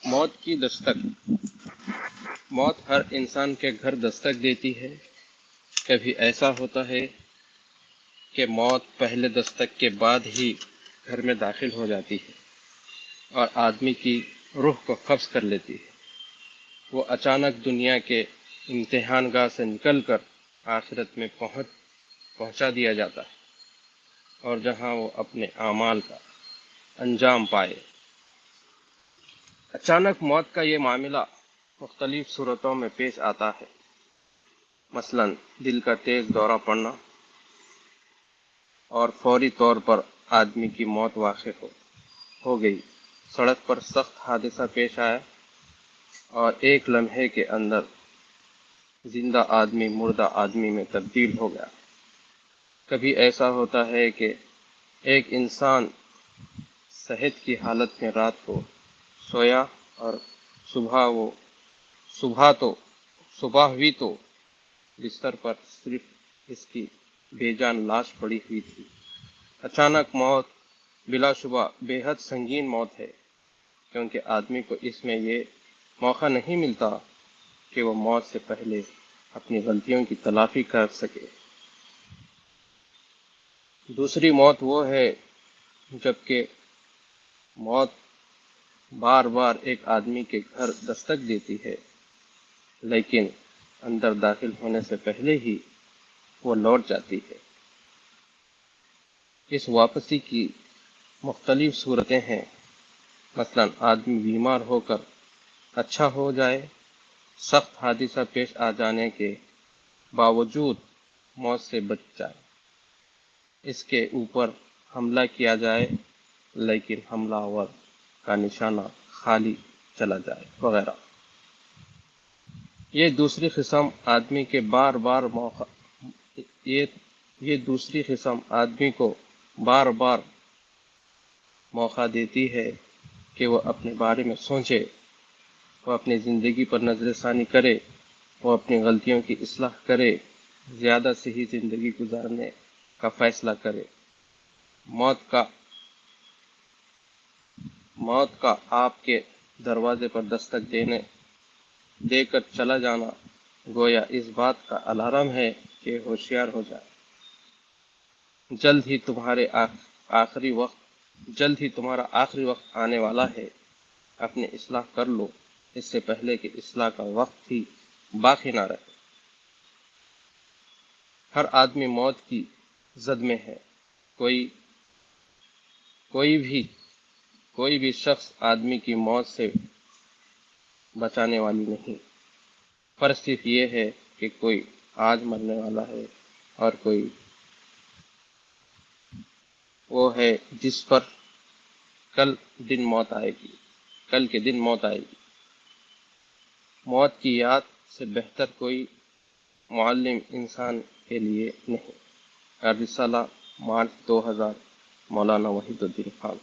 موت کی دستک۔ موت ہر انسان کے گھر دستک دیتی ہے۔ کبھی ایسا ہوتا ہے کہ موت پہلے دستک کے بعد ہی گھر میں داخل ہو جاتی ہے اور آدمی کی روح کو قبض کر لیتی ہے۔ وہ اچانک دنیا کے امتحان گاہ سے نکل کر آخرت میں پہنچا دیا جاتا ہے، اور جہاں وہ اپنے اعمال کا انجام پائے۔ اچانک موت کا یہ معاملہ مختلف صورتوں میں پیش آتا ہے، مثلا دل کا تیز دورہ پڑنا، اور فوری طور پر آدمی کی موت واقع ہو گئی۔ سڑک پر سخت حادثہ پیش آیا اور ایک لمحے کے اندر زندہ آدمی مردہ آدمی میں تبدیل ہو گیا۔ کبھی ایسا ہوتا ہے کہ ایک انسان صحت کی حالت میں رات کو سویا اور صبح ہوئی تو بستر پر صرف اس کی بے جان لاش پڑی ہوئی تھی۔ اچانک موت بلا شبہ بے حد سنگین موت ہے، کیونکہ آدمی کو اس میں یہ موقع نہیں ملتا کہ وہ موت سے پہلے اپنی غلطیوں کی تلافی کر سکے۔ دوسری موت وہ ہے جبکہ موت بار بار ایک آدمی کے گھر دستک دیتی ہے، لیکن اندر داخل ہونے سے پہلے ہی وہ لوٹ جاتی ہے۔ اس واپسی کی مختلف صورتیں ہیں، مثلا آدمی بیمار ہو کر اچھا ہو جائے، سخت حادثہ پیش آ جانے کے باوجود موت سے بچ جائے، اس کے اوپر حملہ کیا جائے لیکن حملہ آور کا نشانہ خالی چلا جائے، وغیرہ۔ یہ دوسری قسم آدمی کے بار بار موقع یہ دوسری قسم آدمی کو بار بار موقع دیتی ہے کہ وہ اپنے بارے میں سوچے، وہ اپنی زندگی پر نظر ثانی کرے، وہ اپنی غلطیوں کی اصلاح کرے، زیادہ صحیح زندگی گزارنے کا فیصلہ کرے۔ موت کا آپ کے دروازے پر دستک دے کر چلا جانا گویا اس بات کا الارم ہے کہ ہوشیار ہو جائے، جلد ہی تمہارا آخری وقت آنے والا ہے۔ اپنی اصلاح کر لو اس سے پہلے کہ اصلاح کا وقت ہی باقی نہ رہے۔ ہر آدمی موت کی زد میں ہے۔ کوئی بھی شخص آدمی کی موت سے بچانے والی نہیں۔ فرق صرف یہ ہے کہ کوئی آج مرنے والا ہے اور کوئی وہ ہے جس پر کل کے دن موت آئے گی۔ موت کی یاد سے بہتر کوئی معلم انسان کے لیے نہیں۔ الرسالہ، مارچ 2000، مولانا وحید الدین خان۔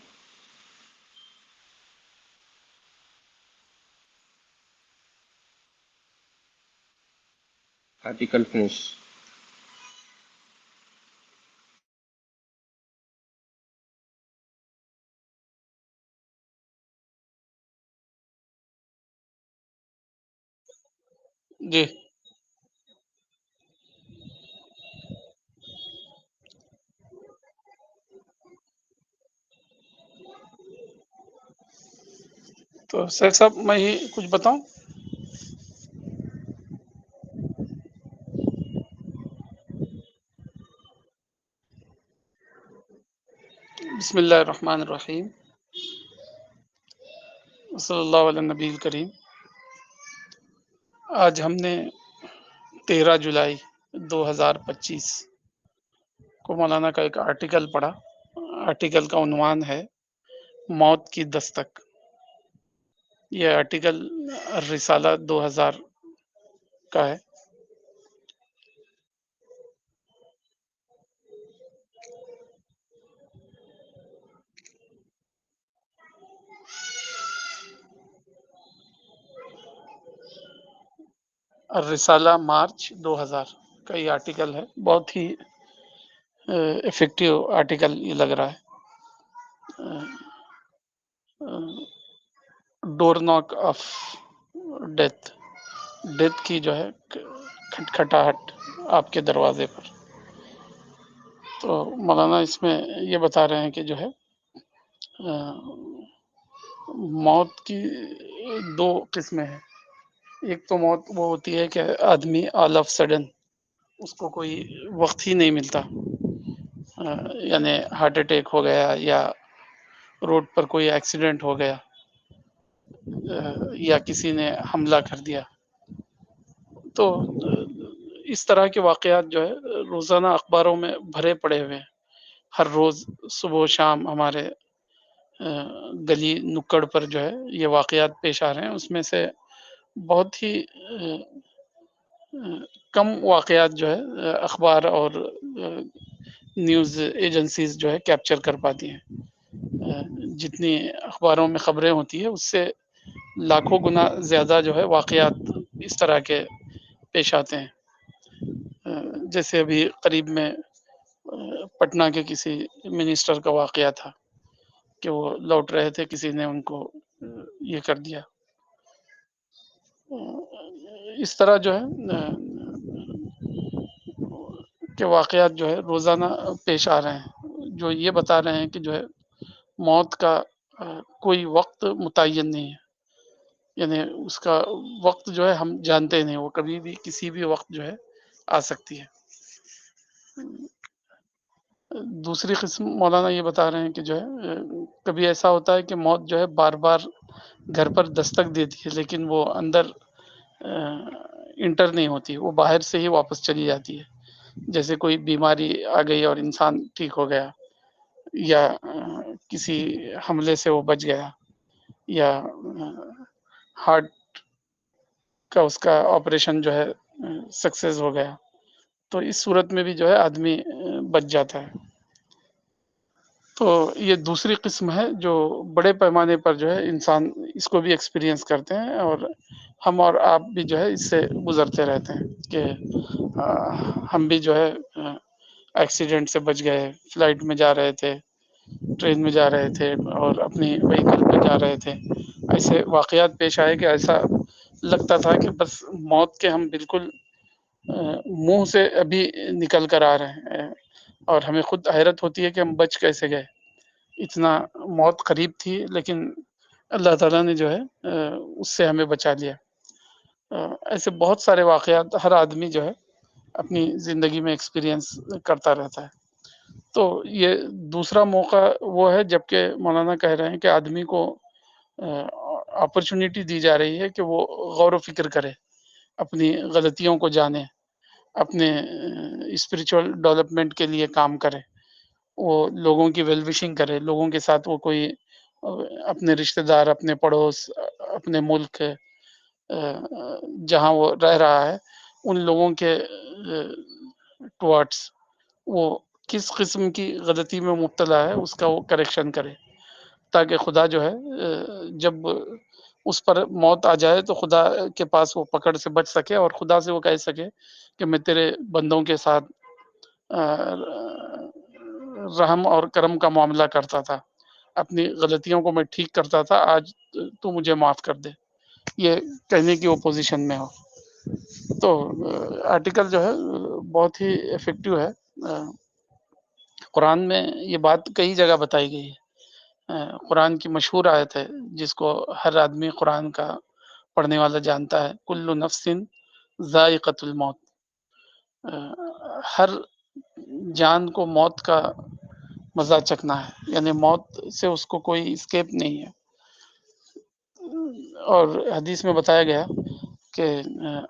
Article finish. جی تو شیخ صاحب میں ہی کچھ بتاؤں؟ بسم اللہ الرحمن الرحیم، صلی اللہ علیہ نبی الکریم۔ آج ہم نے 13 جولائی 2025 کو مولانا کا ایک آرٹیکل پڑھا۔ آرٹیکل کا عنوان ہے موت کی دستک۔ یہ آرٹیکل رسالہ 2000 کا ہے۔ رسالہ مارچ 2000 کا یہ آرٹیکل ہے۔ بہت ہی افیکٹو آرٹیکل یہ لگ رہا ہے۔ ڈور ناک آف ڈیتھ، ڈیتھ کی جو ہے کھٹکھٹاہٹ آپ کے دروازے پر. تو مولانا اس میں یہ بتا رہے ہیں کہ جو ہے موت کی دو قسمیں ہیں. ایک تو موت وہ ہوتی ہے کہ آدمی آل آف سڈن اس کو کوئی وقت ہی نہیں ملتا، یعنی ہارٹ اٹیک ہو گیا یا روڈ پر کوئی ایکسیڈنٹ ہو گیا یا کسی نے حملہ کر دیا. تو اس طرح کے واقعات جو ہے روزانہ اخباروں میں بھرے پڑے ہوئے ہیں. ہر روز صبح و شام ہمارے گلی نکڑ پر جو ہے یہ واقعات پیش آ رہے ہیں. اس میں سے بہت ہی کم واقعات جو ہے اخبار اور نیوز ایجنسیز جو ہے کیپچر کر پاتی ہیں. جتنی اخباروں میں خبریں ہوتی ہیں اس سے لاکھوں گنا زیادہ جو ہے واقعات اس طرح کے پیش آتے ہیں. جیسے ابھی قریب میں پٹنہ کے کسی منسٹر کا واقعہ تھا کہ وہ لوٹ رہے تھے، کسی نے ان کو یہ کر دیا. اس طرح جو ہے کہ واقعات جو ہے روزانہ پیش آ رہے ہیں جو یہ بتا رہے ہیں کہ جو ہے موت کا کوئی وقت متعین نہیں ہے. یعنی اس کا وقت جو ہے ہم جانتے نہیں، وہ کبھی بھی کسی بھی وقت جو ہے آ سکتی ہے. دوسری قسم مولانا یہ بتا رہے ہیں کہ جو ہے کبھی ایسا ہوتا ہے کہ موت جو ہے بار بار گھر پر دستک دیتی ہے لیکن وہ اندر انٹر نہیں ہوتی، وہ باہر سے ہی واپس چلی جاتی ہے. جیسے کوئی بیماری آ گئی اور انسان ٹھیک ہو گیا، یا کسی حملے سے وہ بچ گیا، یا ہارٹ کا اس کا آپریشن جو ہے سکسیز ہو گیا، تو اس صورت میں بھی جو ہے آدمی بچ جاتا ہے. تو یہ دوسری قسم ہے جو بڑے پیمانے پر جو ہے انسان اس کو بھی ایکسپیرئنس کرتے ہیں، اور ہم اور آپ بھی جو ہے اس سے گزرتے رہتے ہیں کہ ہم بھی جو ہے ایکسیڈنٹ سے بچ گئے، فلائٹ میں جا رہے تھے، ٹرین میں جا رہے تھے اور اپنی وہیکل پہ جا رہے تھے. ایسے واقعات پیش آئے کہ ایسا لگتا تھا کہ بس موت کے ہم بالکل منہ سے ابھی نکل کر آ رہے ہیں، اور ہمیں خود حیرت ہوتی ہے کہ ہم بچ کیسے گئے. اتنا موت قریب تھی لیکن اللہ تعالیٰ نے جو ہے اس سے ہمیں بچا لیا. ایسے بہت سارے واقعات ہر آدمی جو ہے اپنی زندگی میں ایکسپیرئنس کرتا رہتا ہے. تو یہ دوسرا موقع وہ ہے جب کہ مولانا کہہ رہے ہیں کہ آدمی کو اپرچونٹی دی جا رہی ہے کہ وہ غور و فکر کرے، اپنی غلطیوں کو جانے، اپنے اسپریچول ڈیولپمنٹ کے لیے کام کرے، وہ لوگوں کی ویل وشنگ کرے، لوگوں کے ساتھ وہ کوئی اپنے رشتہ دار، اپنے پڑوس، اپنے ملک جہاں وہ رہ رہا ہے ان لوگوں کے ٹورڈس وہ کس قسم کی غلطی میں مبتلا ہے اس کا وہ کریکشن کرے، تاکہ خدا جو ہے جب اس پر موت آ جائے تو خدا کے پاس وہ پکڑ سے بچ سکے اور خدا سے وہ کہہ سکے کہ میں تیرے بندوں کے ساتھ رحم اور کرم کا معاملہ کرتا تھا، اپنی غلطیوں کو میں ٹھیک کرتا تھا، آج تو مجھے معاف کر دے. یہ کہنے کی وہ پوزیشن میں ہو. تو آرٹیکل جو ہے بہت ہی افیکٹو ہے. قرآن میں یہ بات کئی جگہ بتائی گئی ہے. قرآن کی مشہور آیت ہے جس کو ہر آدمی قرآن کا پڑھنے والا جانتا ہے، کل نفس ذائقۃ الموت. ہر جان کو موت کا مزہ چکھنا ہے، یعنی موت سے اس کو کوئی اسکیپ نہیں ہے. اور حدیث میں بتایا گیا کہ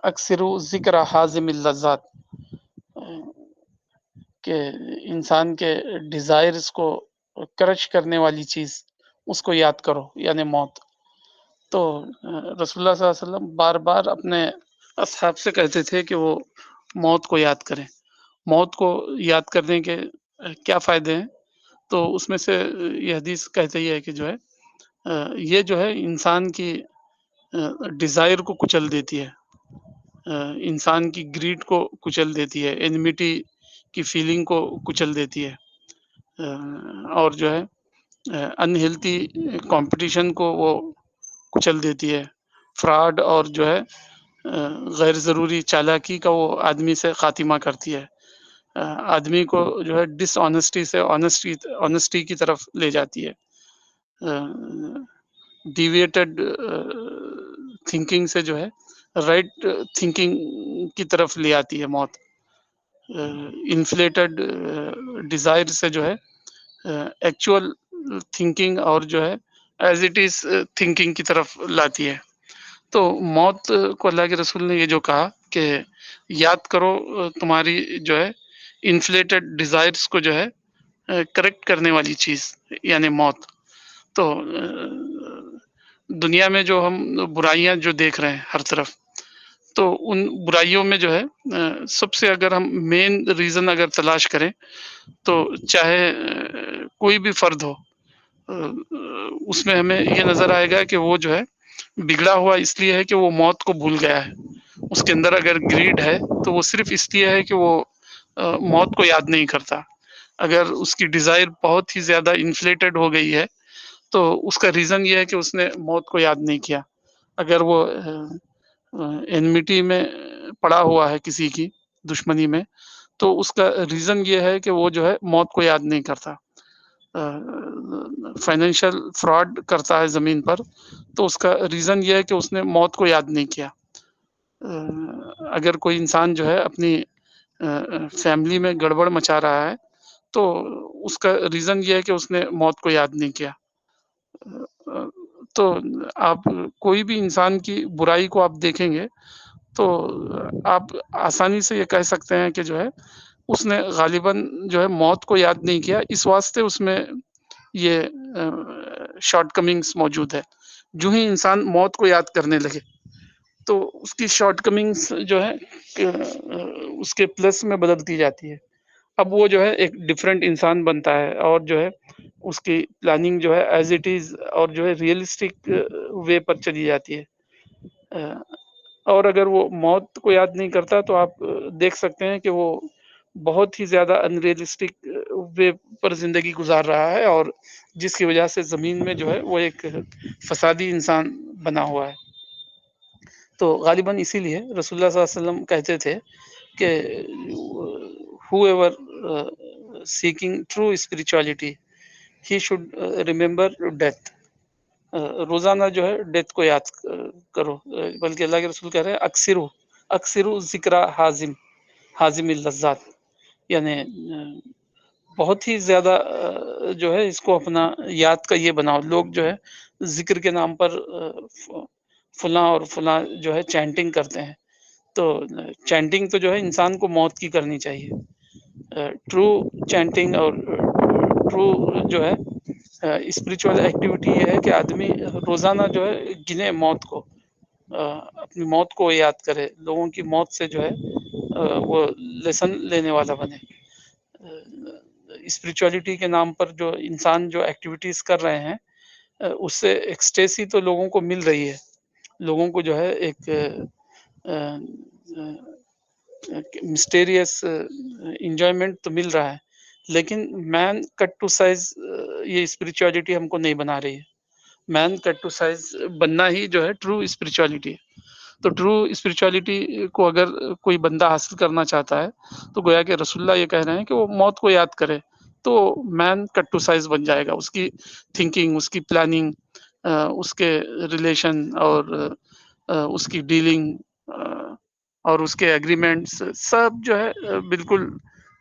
اکثر ذکر حازم اللذات، کہ انسان کے ڈیزائرز کو کرش کرنے والی چیز اس کو یاد کرو، یعنی موت. تو رسول اللہ صلی اللہ علیہ وسلم بار بار اپنے اصحاب سے کہتے تھے کہ وہ موت کو یاد کریں. موت کو یاد کرنے کے کیا فائدے ہیں؟ تو اس میں سے یہ حدیث کہتے ہی ہے کہ جو ہے یہ جو ہے انسان کی ڈیزائر کو کچل دیتی ہے، انسان کی گریڈ کو کچل دیتی ہے، اینمیٹی کی فیلنگ کو کچل دیتی ہے، اور جو ہے انہیلتھی کمپٹیشن کو وہ کچل دیتی ہے، فراڈ اور جو ہے غیر ضروری چالاکی کا وہ آدمی سے خاتمہ کرتی ہے، آدمی کو جو ہے ڈس آنیسٹی سے آنیسٹی کی طرف لے جاتی ہے، ڈیویٹڈ تھنکنگ سے جو ہے رائٹ تھنکنگ کی طرف لے آتی ہے موت، انفلیٹڈ ڈیزائر سے جو ہے ایکچوئل تھنکنگ اور جو ہے ایز اٹ از تھنکنگ کی طرف لاتی ہے۔ تو موت کو اللہ کے رسول نے یہ جو کہا کہ یاد کرو تمہاری جو ہے انفلیٹڈ ڈیزائرز کو جو ہے کریکٹ کرنے والی چیز یعنی موت۔ تو دنیا میں جو ہم برائیاں جو دیکھ رہے ہیں ہر طرف، تو ان برائیوں میں جو ہے سب سے اگر ہم مین ریزن اگر تلاش کریں تو چاہے کوئی بھی فرد ہو، اس میں ہمیں یہ نظر آئے گا کہ وہ جو ہے بگڑا ہوا اس لیے ہے کہ وہ موت کو بھول گیا ہے۔ اس کے اندر اگر گریڈ ہے تو وہ صرف اس لیے ہے کہ وہ موت کو یاد نہیں کرتا۔ اگر اس کی ڈیزائر بہت ہی زیادہ انفلیٹڈ ہو گئی ہے تو اس کا ریزن یہ ہے کہ اس نے موت کو یاد نہیں کیا۔ اگر وہ انمیٹی میں پڑا ہوا ہے کسی کی دشمنی میں تو اس کا ریزن یہ ہے کہ وہ جو ہے موت کو یاد نہیں کرتا۔ فائنینشیل فراڈ کرتا ہے زمین پر تو اس کا ریزن یہ ہے کہ اس نے موت کو یاد نہیں کیا۔ اگر کوئی انسان جو ہے اپنی فیملی میں گڑبڑ مچا رہا ہے تو اس کا ریزن یہ ہے کہ اس نے موت کو یاد نہیں کیا۔ تو آپ کوئی بھی انسان کی برائی کو آپ دیکھیں گے تو آپ آسانی سے یہ کہہ سکتے ہیں کہ جو ہے اس نے غالباً جو ہے موت کو یاد نہیں کیا، اس واسطے اس میں یہ شارٹ کمنگس موجود ہے۔ جو ہی انسان موت کو یاد کرنے لگے تو اس کی شارٹ کمنگس جو ہے اس کے پلس میں بدلتی جاتی ہے۔ اب وہ جو ہے ایک ڈفرینٹ انسان بنتا ہے اور جو ہے اس کی پلاننگ جو ہے ایز اٹ از اور جو ہے ریئلسٹک وے پر چلی جاتی ہے۔ اور اگر وہ موت کو یاد نہیں کرتا تو آپ دیکھ سکتے ہیں کہ وہ بہت ہی زیادہ ان ریئلسٹک وے پر زندگی گزار رہا ہے اور جس کی وجہ سے زمین میں جو ہے وہ ایک فسادی انسان بنا ہوا ہے۔ تو غالباً اسی لیے رسول اللہ صلی اللہ علیہ وسلم کہتے تھے کہ whoever seeking true spirituality he should remember death۔ روزانہ جو ہے ڈیتھ کو یاد کرو، بلکہ اللہ کے رسول کہہ رہے ہیں اکثرو ذکر حازم اللذات، یعنی بہت ہی زیادہ جو ہے اس کو اپنا یاد کا یہ بناؤ۔ لوگ جو ہے ذکر کے نام پر فلاں اور فلاں جو ہے چینٹنگ کرتے ہیں، تو چینٹنگ تو جو ہے انسان کو موت کی کرنی چاہیے۔ ٹرو چینٹنگ اور ٹرو جو ہے اسپریچول ایکٹیویٹی یہ ہے کہ آدمی روزانہ جو ہے گنے موت کو، اپنی موت کو یاد کرے، لوگوں کی موت سے جو ہے وہ لیسن لینے والا بنے۔ اسپریچولیٹی کے نام پر جو انسان جو ایکٹیویٹیز کر رہے ہیں اس سے ایکسٹیسی تو لوگوں کو مل رہی ہے، لوگوں کو جو ہے ایک مسٹیریس انجوائمنٹ تو مل رہا ہے، لیکن مین کٹ ٹو سائز یہ اسپریچولیٹی ہم کو نہیں بنا رہی ہے۔ مین کٹ ٹو سائز بننا ہی جو ہے ٹرو اسپریچولیٹی ہے۔ تو ٹرو اسپریچولیٹی کو اگر کوئی بندہ حاصل کرنا چاہتا ہے تو گویا کہ رسول اللہ یہ کہہ رہے ہیں کہ وہ موت کو یاد کرے تو مین کٹ ٹو سائز بن جائے گا۔ اس کی تھنکنگ، اس کی پلاننگ، اس کے ریلیشن اور اس کی ڈیلنگ اور اس کے ایگریمنٹس سب جو ہے بالکل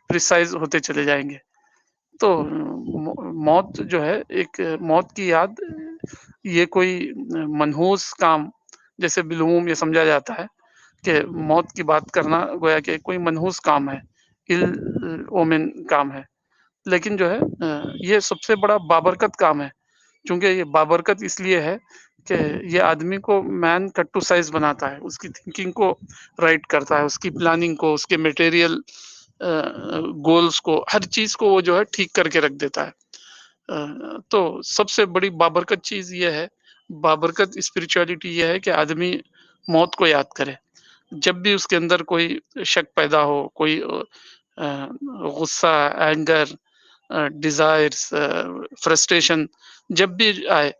پریسائز ہوتے چلے جائیں گے۔ تو موت جو ہے ایک موت کی یاد یہ کوئی منحوس کام جیسے بالعموم یہ سمجھا جاتا ہے کہ موت کی بات کرنا گویا کہ کوئی منحوس کام ہے، ال اومن کام ہے، لیکن جو ہے یہ سب سے بڑا بابرکت کام ہے، چونکہ یہ بابرکت اس لیے ہے کہ یہ آدمی کو مین کٹ ٹو سائز بناتا ہے، اس کی تھنکنگ کو رائٹ کرتا ہے، اس کی پلاننگ کو، اس کے میٹیریل گولز کو، ہر چیز کو وہ جو ہے ٹھیک کر کے رکھ دیتا ہے۔ تو سب سے بڑی بابرکت چیز یہ ہے، بابرکت اسپریچولیٹی یہ ہے کہ آدمی موت کو یاد کرے۔ جب بھی اس کے اندر کوئی شک پیدا ہو، کوئی غصہ، اینگر، ڈیزائرز، فرسٹریشن جب بھی آئے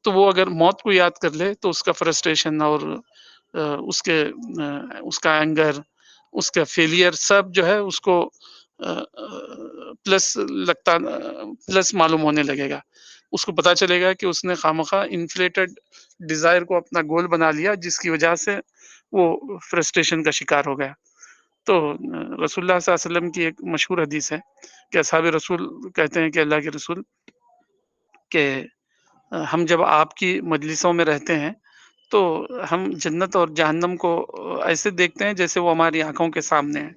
تو وہ اگر موت کو یاد کر لے تو اس کا فرسٹریشن اور اس کا اینگر، اس کا فیلئر سب جو ہے اس کو پلس پلس معلوم ہونے لگے گا. اس کو پتا چلے گا کہ اس نے خامخواہ انفلیٹڈ ڈیزائر کو اپنا گول بنا لیا، جس کی وجہ سے وہ فرسٹریشن کا شکار ہو گیا. تو رسول اللہ صلی اللہ علیہ وسلم کی ایک مشہور حدیث ہے کہ اصحاب رسول کہتے ہیں کہ اللہ کے رسول کہ ہم جب آپ کی مجلسوں میں رہتے ہیں تو ہم جنت اور جہنم کو ایسے دیکھتے ہیں جیسے وہ ہماری آنکھوں کے سامنے ہیں،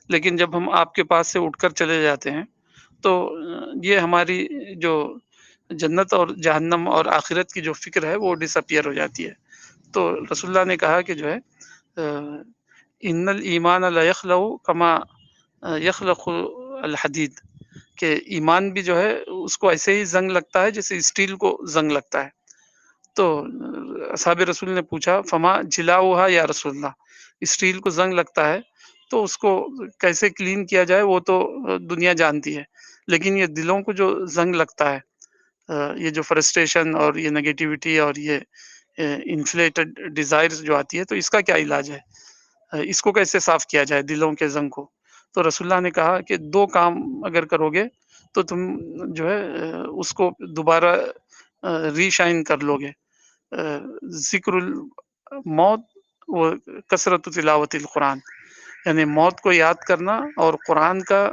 لیکن جب ہم آپ کے پاس سے اٹھ کر چلے جاتے ہیں تو یہ ہماری جو جنت اور جہنم اور آخرت کی جو فکر ہے وہ ڈس اپیئر ہو جاتی ہے. تو رسول اللہ نے کہا کہ جو ہے ان الایمان لا یخلق کما یخلق الحدید، کہ ایمان بھی جو ہے اس کو ایسے ہی زنگ لگتا ہے جیسے اسٹیل کو زنگ لگتا ہے. تو اصحاب رسول نے پوچھا فما جلاؤہا یا رسول اللہ، اسٹیل کو زنگ لگتا ہے تو اس کو کیسے کلین کیا جائے وہ تو دنیا جانتی ہے، لیکن یہ دلوں کو جو زنگ لگتا ہے، یہ جو فرسٹریشن اور یہ نگیٹیوٹی اور یہ انفلیٹڈ ڈیزائرز جو آتی ہے، تو اس کا کیا علاج ہے، اس کو کیسے صاف کیا جائے دلوں کے زنگ کو؟ تو رسول اللہ نے کہا کہ دو کام اگر کرو گے تو تم جو ہے اس کو دوبارہ ری شائن کر لو گے. ذکر الموت و کثرت تلاوت القرآن، یعنی موت کو یاد کرنا اور قرآن کا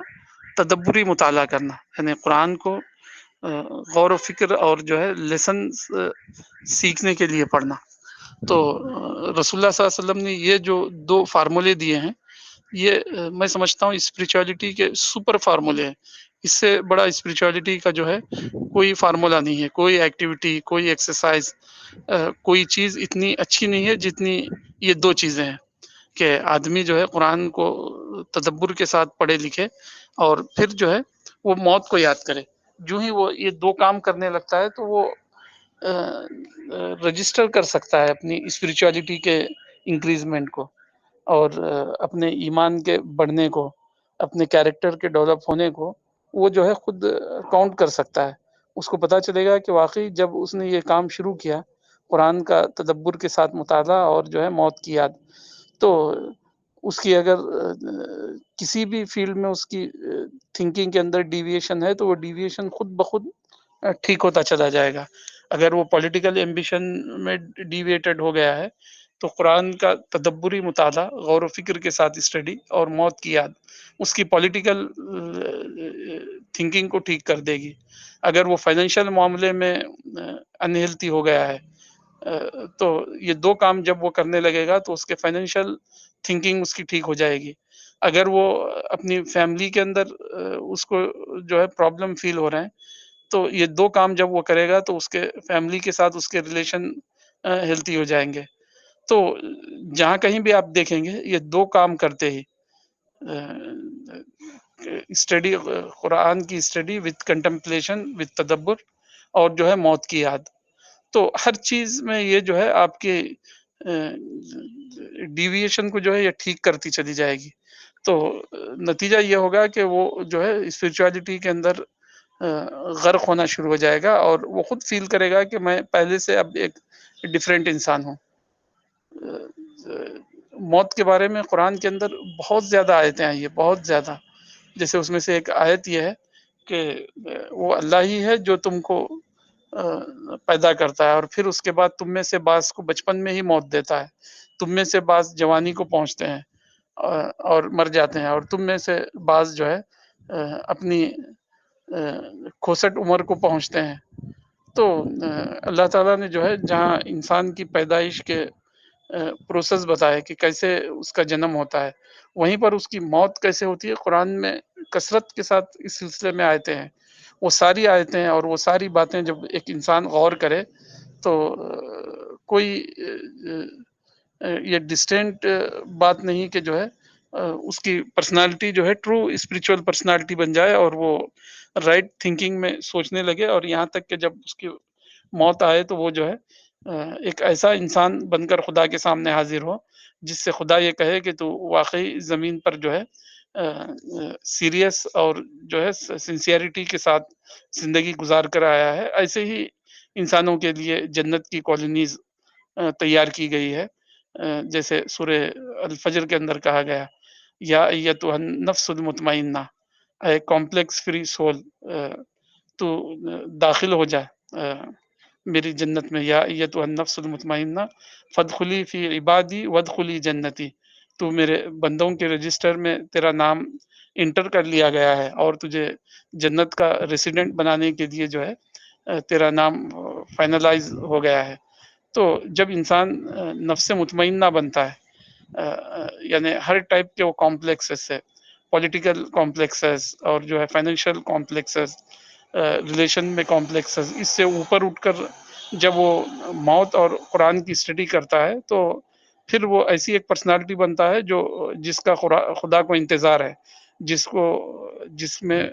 تدبری مطالعہ کرنا، یعنی قرآن کو غور و فکر اور جو ہے لیسن سیکھنے کے لیے پڑھنا. تو رسول اللہ صلی اللہ علیہ وسلم نے یہ جو دو فارمولے دیے ہیں، یہ میں سمجھتا ہوں اسپریچولیٹی کے سپر فارمولے ہیں. اس سے بڑا اسپریچولیٹی کا جو ہے کوئی فارمولا نہیں ہے، کوئی ایکٹیویٹی، کوئی ایکسرسائز، کوئی چیز اتنی اچھی نہیں ہے جتنی یہ دو چیزیں ہیں کہ آدمی جو ہے قرآن کو تدبر کے ساتھ پڑھے لکھے اور پھر جو ہے وہ موت کو یاد کرے. جو ہی وہ یہ دو کام کرنے لگتا ہے تو وہ رجسٹر کر سکتا ہے اپنی اسپریچولیٹی کے انکریزمنٹ کو، اور اپنے ایمان کے بڑھنے کو، اپنے کیریکٹر کے ڈیولپ ہونے کو وہ جو ہے خود کاؤنٹ کر سکتا ہے. اس کو پتا چلے گا کہ واقعی جب اس نے یہ کام شروع کیا قرآن کا تدبر کے ساتھ مطالعہ اور جو ہے موت کی یاد، تو اس کی اگر کسی بھی فیلڈ میں اس کی تھنکنگ کے اندر ڈیویشن ہے تو وہ ڈیویشن خود بخود ٹھیک ہوتا چلا جائے گا. اگر وہ پولیٹیکل ایمبیشن میں ڈیویٹڈ ہو گیا ہے تو قرآن کا تدبری مطالعہ، غور و فکر کے ساتھ اسٹڈی اور موت کی یاد اس کی پولیٹیکل تھنکنگ کو ٹھیک کر دے گی. اگر وہ فائنینشیل معاملے میں انہیلتھی ہو گیا ہے تو یہ دو کام جب وہ کرنے لگے گا تو اس کے فائنینشیل تھنکنگ اس کی ٹھیک ہو جائے گی. اگر وہ اپنی فیملی کے اندر اس کو جو ہے پرابلم فیل ہو رہے ہیں تو یہ دو کام جب وہ کرے گا تو اس کے فیملی کے ساتھ اس کے ریلیشن ہیلتھی ہو جائیں گے. تو جہاں کہیں بھی آپ دیکھیں گے یہ دو کام کرتے ہی اسٹڈی، قرآن کی اسٹڈی وتھ کنٹمپلیشن وتھ تدبر اور جو ہے موت کی یاد، تو ہر چیز میں یہ جو ہے آپ کے ڈیویشن کو جو ہے یہ ٹھیک کرتی چلی جائے گی. تو نتیجہ یہ ہوگا کہ وہ جو ہے اسپریچولیٹی کے اندر غرق ہونا شروع ہو جائے گا اور وہ خود فیل کرے گا کہ میں پہلے سے اب ایک ڈفرینٹ انسان ہوں. موت کے بارے میں قرآن کے اندر بہت زیادہ آیتیں آئی ہیں، بہت زیادہ. جیسے اس میں سے ایک آیت یہ ہے کہ وہ اللہ ہی ہے جو تم کو پیدا کرتا ہے اور پھر اس کے بعد تم میں سے بعض کو بچپن میں ہی موت دیتا ہے، تم میں سے بعض جوانی کو پہنچتے ہیں اور مر جاتے ہیں، اور تم میں سے بعض جو ہے اپنی کھوسٹ عمر کو پہنچتے ہیں. تو اللہ تعالیٰ نے جو ہے جہاں انسان کی پیدائش کے پروسیس بتایا کہ کیسے اس کا جنم ہوتا ہے، وہیں پر اس کی موت کیسے ہوتی ہے قرآن میں کثرت کے ساتھ اس سلسلے میں آیتیں ہیں. وہ ساری آیتیں اور وہ ساری باتیں جب ایک انسان غور کرے تو کوئی یہ ڈسٹینٹ بات نہیں کہ جو ہے اس کی پرسنالٹی جو ہے ٹرو اسپریچول پرسنالٹی بن جائے اور وہ رائٹ تھنکنگ میں سوچنے لگے، اور یہاں تک کہ جب اس کی موت آئے تو وہ جو ہے ایک ایسا انسان بن کر خدا کے سامنے حاضر ہو جس سے خدا یہ کہے کہ تو واقعی زمین پر جو ہے سیریس اور جو ہے سنسیئرٹی کے ساتھ زندگی گزار کر آیا ہے. ایسے ہی انسانوں کے لیے جنت کی کالونیز تیار کی گئی ہے، جیسے سورہ الفجر کے اندر کہا گیا یا ایتھا النفس المطمئنہ، اے کمپلیکس فری سول، تو داخل ہو جا میری جنت میں، یا ایتھا النفس المطمئنہ فادخلی فی عبادی وادخلی جنتی، تو میرے بندوں کے رجسٹر میں تیرا نام انٹر کر لیا گیا ہے اور تجھے جنت کا ریسیڈنٹ بنانے کے لیے جو ہے تیرا نام فائنلائز ہو گیا ہے۔ تو جب انسان نفس مطمئنہ بنتا ہے، یعنی ہر ٹائپ کے وہ کمپلیکسز ہے، پولیٹیکل کمپلیکسز اور جو ہے فائنینشیل کمپلیکسز، ریلیشن میں کمپلیکسز، اس سے اوپر اٹھ کر جب وہ موت اور قرآن کی اسٹڈی کرتا ہے تو پھر وہ ایسی ایک پرسنالٹی بنتا ہے جو جس کا خدا کو انتظار ہے، جس میں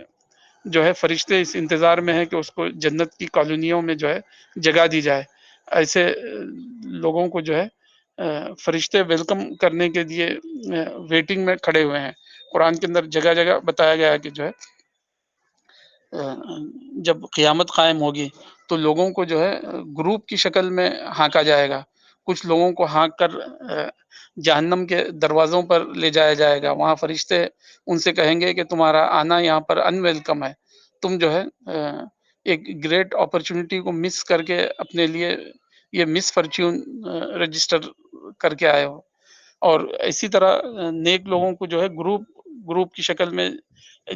جو ہے فرشتے اس انتظار میں ہے کہ اس کو جنت کی کالونیوں میں جو ہے جگہ دی جائے۔ ایسے لوگوں کو جو ہے فرشتے ویلکم کرنے کے لیے ویٹنگ میں کھڑے ہوئے ہیں۔ قرآن کے اندر جگہ جگہ بتایا گیا ہے کہ جو ہے جب قیامت قائم ہوگی تو لوگوں کو جو ہے گروپ کی شکل میں ہانکا جائے گا، کچھ لوگوں کو ہانک کر جہنم کے دروازوں پر لے جایا جائے گا، وہاں فرشتے ان سے کہیں گے کہ تمہارا آنا یہاں پر ان ویلکم ہے، تم جو ہے ایک گریٹ اپرچونٹی کو مس کر کے اپنے لیے یہ مس فرچیون رجسٹر کر کے آئے ہو۔ اور اسی طرح نیک لوگوں کو جو ہے گروپ کی شکل میں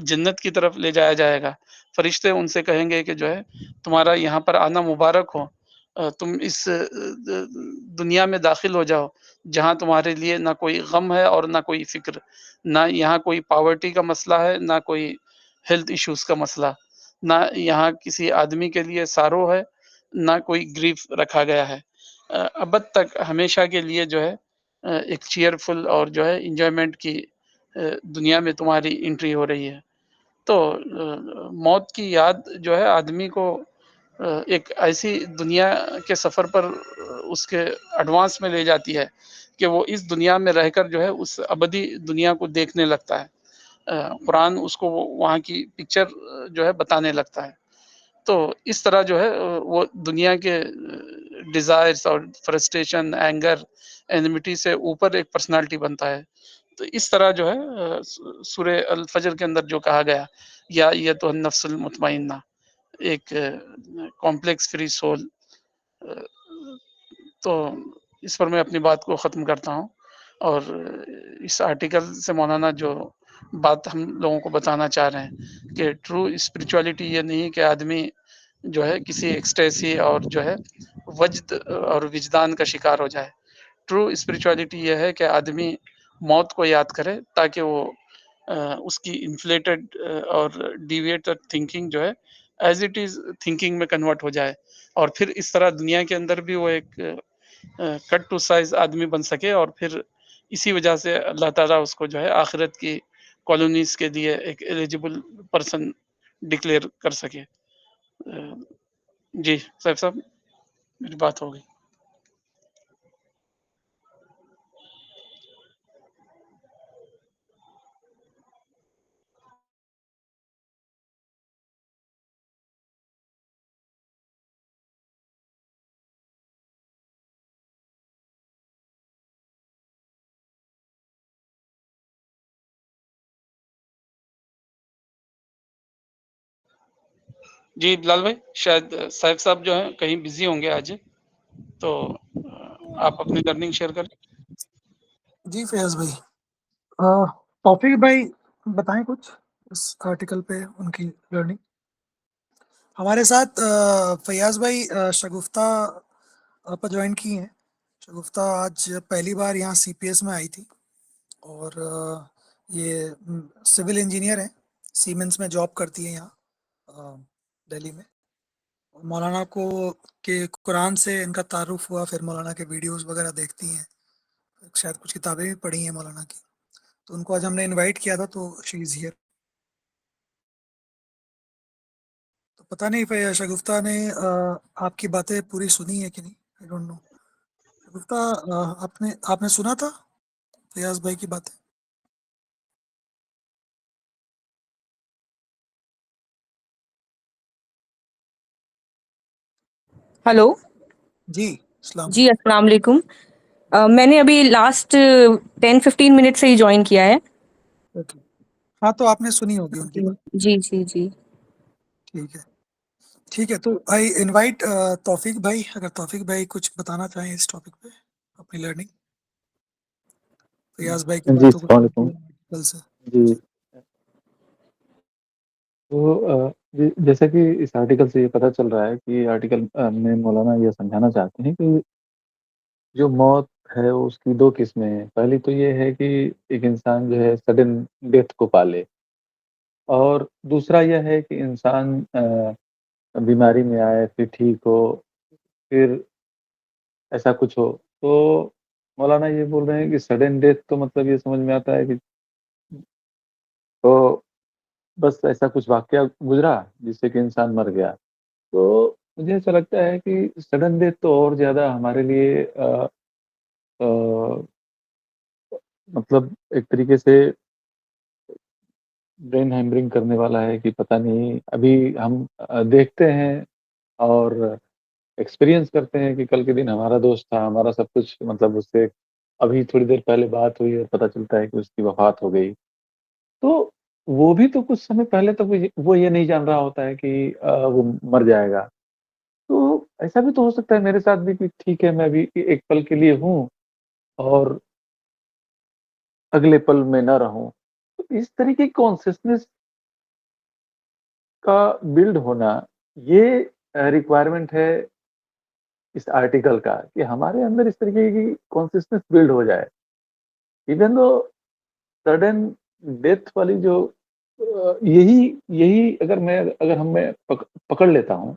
جنت کی طرف لے جایا جائے گا، فرشتے ان سے کہیں گے کہ جو ہے تمہارا یہاں پر آنا مبارک ہو، تم اس دنیا میں داخل ہو جاؤ جہاں تمہارے لیے نہ کوئی غم ہے اور نہ کوئی فکر، نہ یہاں کوئی پاورٹی کا مسئلہ ہے، نہ کوئی ہیلتھ ایشوز کا مسئلہ، نہ یہاں کسی آدمی کے لیے سارو ہے، نہ کوئی گریف رکھا گیا ہے، ابد تک ہمیشہ کے لیے جو ہے ایک چیئرفل اور جو ہے انجوائمنٹ کی دنیا میں تمہاری انٹری ہو رہی ہے۔ تو موت کی یاد جو ہے آدمی کو ایک ایسی دنیا کے سفر پر اس کے ایڈوانس میں لے جاتی ہے کہ وہ اس دنیا میں رہ کر جو ہے اس ابدی دنیا کو دیکھنے لگتا ہے۔ قرآن اس کو وہاں کی پکچر جو ہے بتانے لگتا ہے۔ تو اس طرح جو ہے وہ دنیا کے ڈیزائرز اور فرسٹریشن، اینگر، اینیمیٹی سے اوپر ایک پرسنالٹی بنتا ہے۔ تو اس طرح جو ہے سورہ الفجر کے اندر جو کہا گیا یا یہ تو النفس المطمئنہ، ایک کمپلیکس فری سول، تو اس پر میں اپنی بات کو ختم کرتا ہوں۔ اور اس آرٹیکل سے مولانا جو بات ہم لوگوں کو بتانا چاہ رہے ہیں کہ ٹرو اسپریچولیٹی یہ نہیں کہ آدمی جو ہے کسی ایکسٹیسی اور جو ہے وجد اور وجدان کا شکار ہو جائے۔ ٹرو اسپریچولیٹی یہ ہے کہ آدمی موت کو یاد کرے تاکہ وہ اس کی انفلیٹڈ اور ڈیویٹڈ تھنکنگ جو ہے ایز اٹ از تھنکنگ میں کنورٹ ہو جائے، اور پھر اس طرح دنیا کے اندر بھی وہ ایک کٹ ٹو سائز آدمی بن سکے، اور پھر اسی وجہ سے اللہ تعالیٰ اس کو جو ہے آخرت کی کالونیز کے لیے ایک ایلیجیبل پرسن ڈکلیئر کر سکے۔ جی صاحب میری بات ہو گئی۔ جی بلال بھائی، شاید صاحب جو ہیں کہیں بزی ہوں گے آج، تو آپ اپنی لرننگ شیئر کریں۔ جی فیاض بھائی، توفیق بھائی بتائیں کچھ اس آرٹیکل پہ ان کی لرننگ۔ ہمارے ساتھ فیاض بھائی شگفتہ پر جوائن کی ہیں۔ شگفتہ آج پہلی بار یہاں سی پی ایس میں آئی تھی، اور یہ سول انجینئر ہیں، سیمنس میں جاب کرتی ہیں یہاں دہلی میں۔ مولانا کو کہ قرآن سے ان کا تعارف ہوا، پھر مولانا کے ویڈیوز وغیرہ دیکھتی ہیں، شاید کچھ کتابیں بھی پڑھی ہیں مولانا کی، تو ان کو آج ہم نے انوائٹ کیا تھا، تو شی از ہیئر۔ تو پتہ نہیں شگفتہ نے آپ کی باتیں پوری سنی ہے کہ نہیں، آئی ڈونٹ نو۔ شگفتہ آپ نے سنا تھا فیاض بھائی کی باتیں؟ ہلو جی السلام جی السلام علیکم. میں نے ابھی لاسٹ 10-15 منٹ سے ہی جوائن کیا ہے. اوکے. ہاں تو آپ نے سنی ہوگی ان کی بات. جی جی جی. ٹھیک ہے ٹھیک ہے. تو آئی انوائٹ توفیق بھائی، اگر توفیق بھائی کچھ بتانا چاہیں اس ٹاپک پہ اپنی لرننگ. فیاض بھائی کی جی باتوں کو السلام سن علیکم. کے کل سے. جی تو جیسا کہ اس آرٹیکل سے یہ پتہ چل رہا ہے کہ آرٹیکل میں مولانا یہ سمجھانا چاہتے ہیں کہ جو موت ہے اس کی دو قسمیں ہیں. پہلی تو یہ ہے کہ ایک انسان جو ہے سڈن ڈیتھ کو پالے، اور دوسرا یہ ہے کہ انسان بیماری میں آئے، پھر ٹھیک ہو، پھر ایسا کچھ ہو. تو مولانا یہ بول رہے ہیں کہ سڈن ڈیتھ تو مطلب یہ سمجھ میں آتا ہے کہ تو بس ایسا کچھ واقعہ گزرا جس سے کہ انسان مر گیا. تو مجھے ایسا لگتا ہے کہ سڈن ڈیتھ تو اور زیادہ ہمارے لیے مطلب ایک طریقے سے برین ہیمرنگ کرنے والا ہے کہ پتہ نہیں. ابھی ہم دیکھتے ہیں اور ایکسپیرینس کرتے ہیں کہ کل کے دن ہمارا دوست تھا، ہمارا سب کچھ، مطلب اس سے ابھی تھوڑی دیر پہلے بات ہوئی اور پتہ چلتا ہے کہ اس کی وفات ہو گئی. تو وہ بھی تو کچھ سمے پہلے تو وہ یہ نہیں جان رہا ہوتا ہے کہ وہ مر جائے گا. تو ایسا بھی تو ہو سکتا ہے میرے ساتھ بھی کہ ٹھیک ہے میں بھی ایک پل کے لیے ہوں اور اگلے پل میں نہ رہوں. تو اس طریقے کی کانسیسنس کا بلڈ ہونا یہ ریکوائرمنٹ ہے اس آرٹیکل کا، کہ ہمارے اندر اس طریقے کی کانسیسنس بلڈ ہو جائے. ایون دو سڈن ڈیتھ والی جو یہی اگر میں پکڑ لیتا ہوں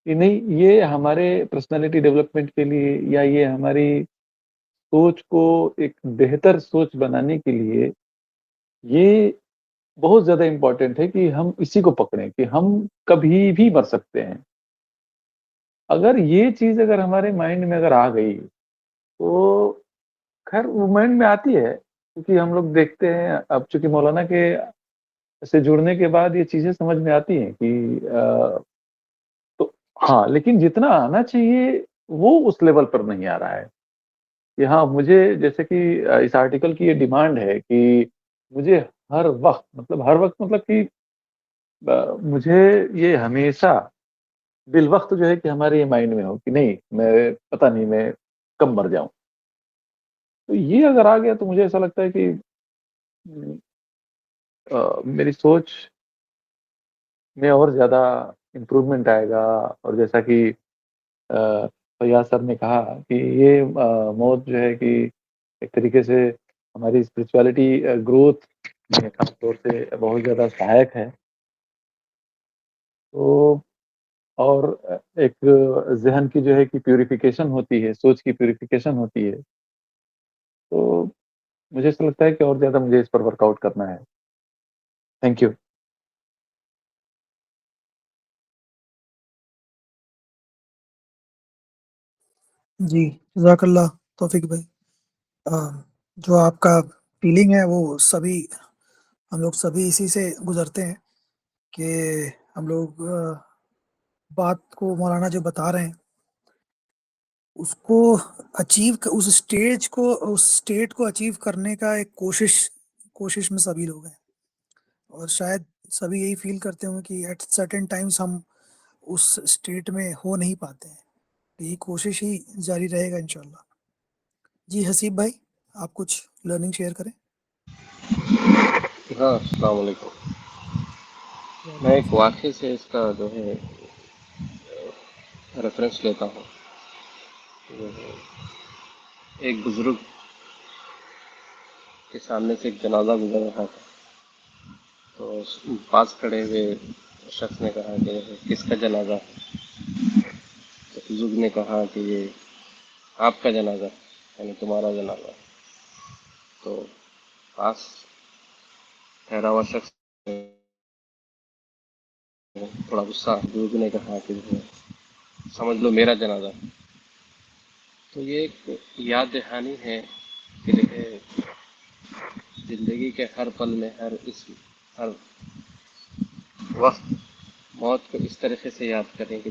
کہ نہیں، یہ ہمارے پرسنالٹی ڈیولپمنٹ کے لیے یا یہ ہماری سوچ کو ایک بہتر سوچ بنانے کے لیے یہ بہت زیادہ امپورٹنٹ ہے کہ ہم اسی کو پکڑیں کہ ہم کبھی بھی مر سکتے ہیں. اگر یہ چیز اگر ہمارے مائنڈ میں اگر آ گئی تو خیر وہ مائنڈ میں آتی ہے، کیونکہ ہم لوگ دیکھتے ہیں اب چونکہ مولانا کے سے جڑنے کے بعد یہ چیزیں سمجھ میں آتی ہیں کہ تو ہاں، لیکن جتنا آنا چاہیے وہ اس لیول پر نہیں آ رہا ہے. کہ ہاں مجھے جیسے کہ اس آرٹیکل کی یہ ڈیمانڈ ہے کہ مجھے ہر وقت مطلب کہ مجھے یہ ہمیشہ بالوقت جو ہے کہ ہمارے یہ مائنڈ میں ہو کہ نہیں، میں پتہ نہیں میں کب مر جاؤں. تو یہ اگر آ گیا تو مجھے ایسا لگتا ہے کہ میری سوچ میں اور زیادہ امپروومنٹ آئے گا. اور جیسا کہ فیاض صاحب نے کہا کہ یہ موت جو ہے کہ ایک طریقے سے ہماری اسپرچویلٹی گروتھ میں خاص طور سے بہت زیادہ سہایک ہے. تو اور ایک ذہن کی جو ہے کہ پیوریفیکیشن ہوتی ہے، سوچ کی پیوریفیکیشن ہوتی ہے. تو مجھے ایسا لگتا ہے کہ اور زیادہ مجھے اس پر ورک آؤٹ کرنا ہے. Thank you. جی جزاک اللہ توفیق بھائی. جو آپ کا فیلنگ ہے وہ ہم لوگ سبھی اسی سے گزرتے ہیں کہ ہم لوگ بات کو مولانا جو بتا رہے ہیں اس کو اس اسٹیٹ کو اچیو کرنے کا ایک کوشش میں سبھی لوگ ہیں. اور شاید سبھی یہی فیل کرتے ہوں کہ ایٹ سرٹن ٹائمز ہم اس اسٹیٹ میں ہو نہیں پاتے ہیں. یہی کوشش ہی جاری رہے گا انشاءاللہ. جی حسیب بھائی آپ کچھ لرننگ شیئر کریں. ہاں السلام علیکم. میں ایک واقعے سے اس کا جو ہے ریفرنس لیتا ہوں. ایک بزرگ کے سامنے سے ایک جنازہ گزر رہا تھا، تو پاس کھڑے ہوئے شخص نے کہا کہ کس کا جنازہ ہے؟ تو بزرگ نے کہا کہ یہ آپ کا جنازہ یعنی تمہارا جنازہ. تو پاس ٹھہرا ہوا شخص تھوڑا غصہ، بزرگ نے کہا کہ سمجھ لو میرا جنازہ. تو یہ ایک یاد دہانی ہے کہ زندگی کے ہر پل میں ہر وقت موت کو اس طریقے سے یاد کریں کہ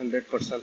100%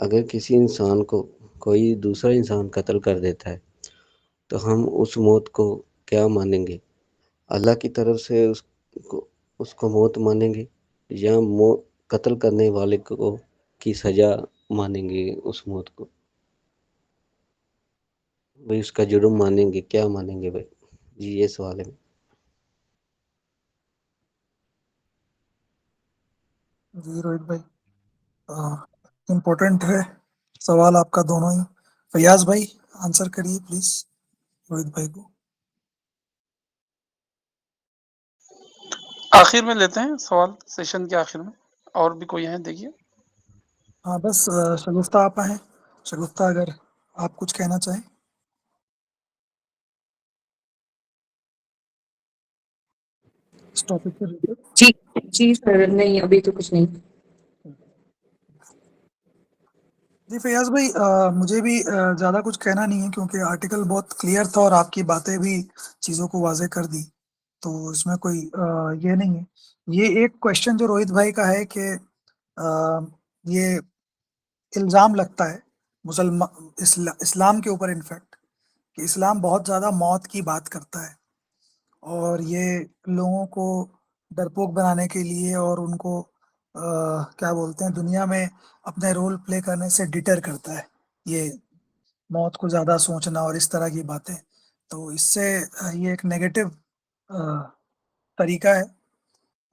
اگر کسی انسان کو کوئی دوسرا انسان قتل کر دیتا ہے تو ہم اس موت کو کیا مانیں گے؟ اللہ کی طرف سے اس کو موت مانیں گے یا قتل کرنے والے کو کی سزا مانیں گے؟ اس موت کو بھائی اس کا جرم مانیں گے، کیا مانیں گے بھائی؟ جی یہ سوال ہے۔ جی روہت بھائی امپورٹنٹ ہے سوال آپ کا دونوں ہی. فیاض بھائی آنسر کریے پلیز روہت بھائی کو. آخر میں لیتے ہیں سوال سیشن کے آخر میں. اور بھی کوئی ہیں دیکھیے. ہاں بس شگفتہ آپا ہیں. شگفتہ اگر آپ کچھ کہنا چاہیں. اس ٹاپک سے ریلیٹڈ. جی جی سر نہیں ابھی تو کچھ نہیں. جی فیاض بھائی مجھے بھی زیادہ کچھ کہنا نہیں ہے کیونکہ آرٹیکل بہت کلیئر تھا اور آپ کی باتیں بھی چیزوں کو واضح کر دی تو اس میں کوئی یہ نہیں ہے. یہ ایک کوشچن جو روہت بھائی کا ہے کہ یہ الزام لگتا ہے اسلام کے اوپر انفیکٹ کہ اسلام بہت زیادہ موت کی بات کرتا ہے اور یہ لوگوں کو ڈرپوک بنانے کے لیے اور ان کو کیا بولتے ہیں دنیا میں اپنے رول پلے کرنے سے ڈیٹر کرتا ہے یہ موت کو زیادہ سوچنا اور اس طرح کی باتیں. تو اس سے یہ ایک نیگیٹو طریقہ ہے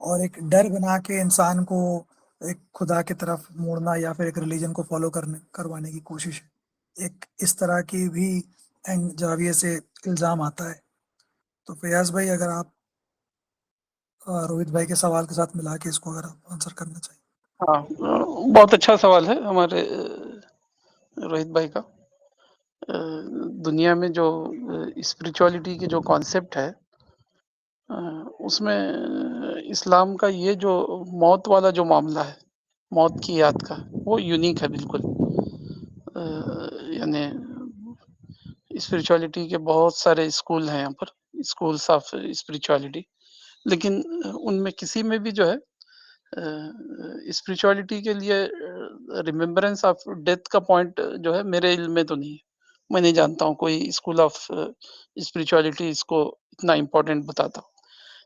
اور ایک ڈر بنا کے انسان کو ایک خدا کی طرف موڑنا یا پھر ایک ریلیجن کو فالو کروانے کی کوشش ہے. ایک اس طرح کی بھی زاویے سے الزام آتا ہے. تو فیاض بھائی اگر آپ روہت بھائی کے سوال کے ساتھ ملا کے اس کو اگر آپ آنسر کرنا چاہیں. ہاں بہت اچھا سوال ہے ہمارے روہت بھائی کا. دنیا میں جو اسپریچولیٹی کے جو کانسیپٹ ہے اس میں اسلام کا یہ جو موت والا جو معاملہ ہے موت کی یاد کا وہ یونیک ہے بالکل. یعنی اسپریچولیٹی کے بہت سارے اسکول ہیں یہاں پر اسکولس آف اسپریچولیٹی لیکن ان میں کسی میں بھی جو ہے اسپریچولیٹی کے لیے ریمبرنس آف ڈیتھ کا پوائنٹ جو ہے میرے علم میں تو نہیں ہے. میں نہیں جانتا ہوں کوئی اسکول آف اسپریچولیٹی اس کو اتنا امپورٹنٹ بتاتا ہوں.